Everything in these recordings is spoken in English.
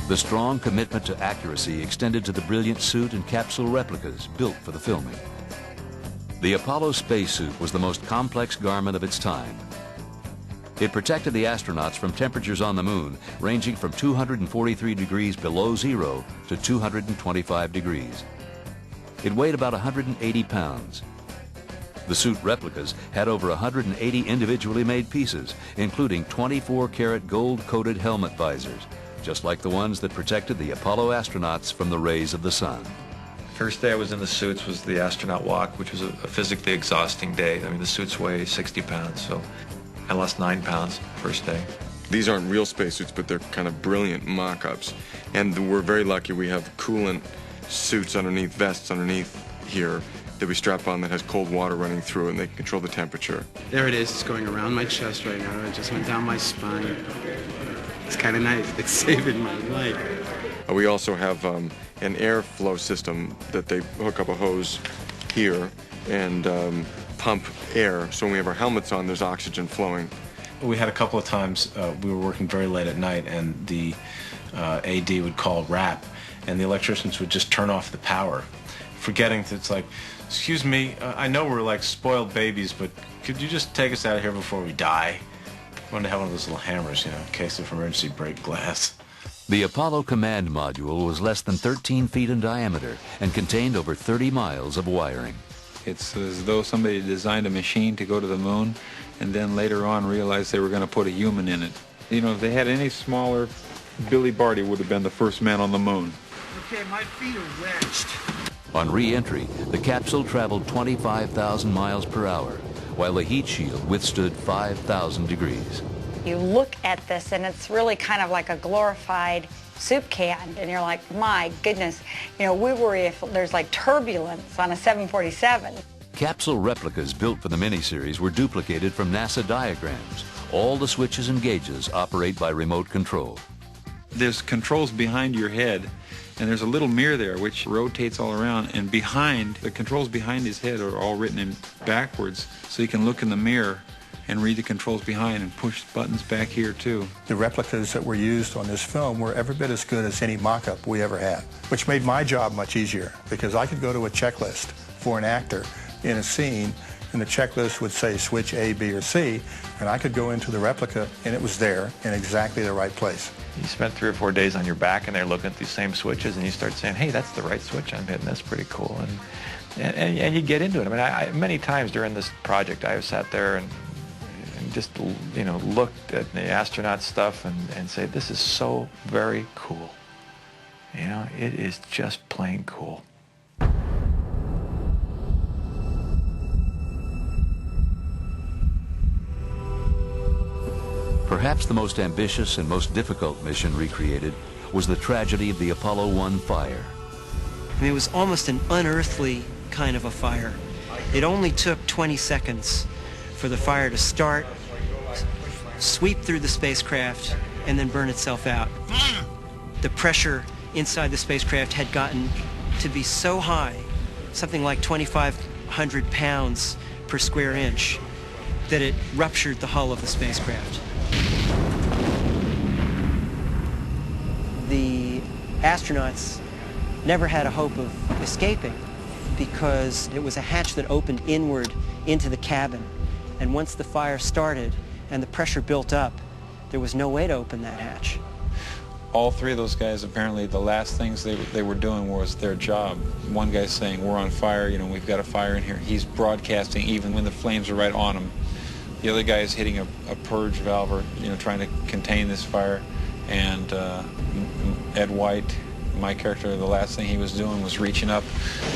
The strong commitment to accuracy extended to the brilliant suit and capsule replicas built for the filming. The Apollo spacesuit was the most complex garment of its time. It protected the astronauts from temperatures on the moon ranging from 243 degrees below zero to 225 degrees. It weighed about 180 pounds. The suit replicas had over 180 individually made pieces, including 24-karat gold-coated helmet visors, just like the ones that protected the Apollo astronauts from the rays of the sun. First day I was in the suits was the astronaut walk, which was a physically exhausting day. I mean, the suits weigh 60 pounds, so I lost 9 pounds first day. These aren't real spacesuits, but they're kind of brilliant mock-ups. And we're very lucky we have coolant suits underneath, vests underneath here that we strap on that has cold water running through it, and they can control the temperature. There it is. It's going around my chest right now. It just went down my spine. It's kind of nice. It's saving my life. We also have an airflow system that they hook up a hose here and pump air. So when we have our helmets on, there's oxygen flowing. We had a couple of times we were working very late at night, and the AD would call RAP, and the electricians would just turn off the power, forgetting that it's like, excuse me, I know we're like spoiled babies, but could you just take us out of here before we die? I wanted to have one of those little hammers, you know, in case of emergency break glass. The Apollo command module was less than 13 feet in diameter and contained over 30 miles of wiring. It's as though somebody designed a machine to go to the moon and then later on realized they were going to put a human in it. You know, if they had any smaller, Billy Barty would have been the first man on the moon. Okay, my feet are wedged. On re-entry, the capsule traveled 25,000 miles per hour, while the heat shield withstood 5,000 degrees. You look at this and it's really kind of like a glorified soup can, and you're like, my goodness, you know, we worry if there's like turbulence on a 747. Capsule replicas built for the miniseries were duplicated from NASA diagrams. All the switches and gauges operate by remote control. There's controls behind your head, and there's a little mirror there which rotates all around, and behind, the controls behind his head are all written in backwards, so you can look in the mirror and read the controls behind and push buttons back here too. The replicas that were used on this film were every bit as good as any mock-up we ever had, which made my job much easier because I could go to a checklist for an actor in a scene, and the checklist would say switch A, B, or C, and I could go into the replica and it was there in exactly the right place. You spent 3 or 4 days on your back and they're looking at these same switches, and you start saying, hey, that's the right switch I'm hitting, that's pretty cool. And you get into it. I mean, I many times during this project I have sat there and just, you know, looked at the astronaut stuff and say, this is so very cool. You know, it is just plain cool. Perhaps the most ambitious and most difficult mission recreated was the tragedy of the Apollo 1 fire. I mean, it was almost an unearthly kind of a fire. It only took 20 seconds for the fire to start, sweep through the spacecraft, and then burn itself out. The pressure inside the spacecraft had gotten to be so high, something like 2,500 pounds per square inch, that it ruptured the hull of the spacecraft. The astronauts never had a hope of escaping because it was a hatch that opened inward into the cabin. And once the fire started and the pressure built up, there was no way to open that hatch. All three of those guys, apparently the last things they were doing was their job. One guy's saying, we're on fire, you know, we've got a fire in here. He's broadcasting even when the flames are right on him. The other guy is hitting a purge valve, or, you know, trying to contain this fire. And Ed White, my character, the last thing he was doing was reaching up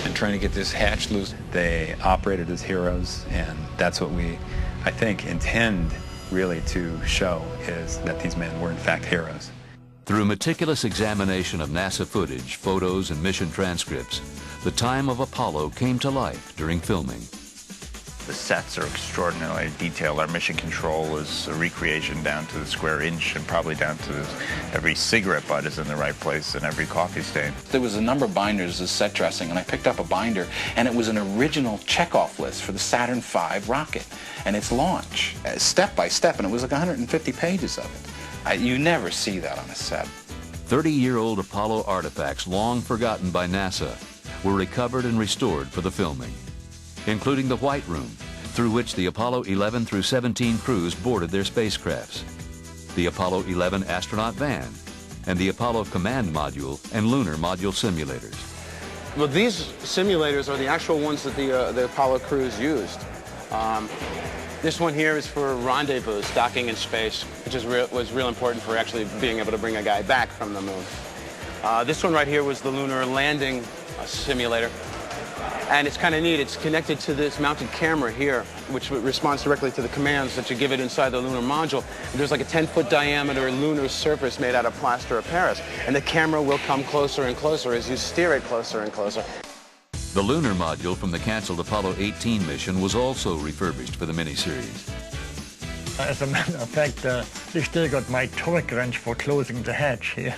and trying to get this hatch loose. They operated as heroes, and that's what we, I think, intend really to show, is that these men were in fact heroes. Through meticulous examination of NASA footage, photos, and mission transcripts, the time of Apollo came to life during filming. The sets are extraordinarily detailed. Our mission control is a recreation down to the square inch, and probably down to every cigarette butt is in the right place and every coffee stain. There was a number of binders as set dressing, and I picked up a binder, and it was an original checkoff list for the Saturn V rocket and its launch, step by step, and it was like 150 pages of it. You never see that on a set. 30-year-old Apollo artifacts long forgotten by NASA were recovered and restored for the filming, including the White Room, through which the Apollo 11 through 17 crews boarded their spacecrafts, the Apollo 11 astronaut van, and the Apollo Command Module and Lunar Module simulators. Well, these simulators are the actual ones that the Apollo crews used. This one here is for rendezvous, docking in space, which was real important for actually being able to bring a guy back from the moon. This one right here was the lunar landing simulator. And it's kind of neat. It's connected to this mounted camera here, which responds directly to the commands that you give it inside the lunar module. And there's like a 10-foot diameter lunar surface made out of plaster of Paris. And the camera will come closer and closer as you steer it closer and closer. The lunar module from the canceled Apollo 18 mission was also refurbished for the miniseries. As a matter of fact, they still got my torque wrench for closing the hatch here.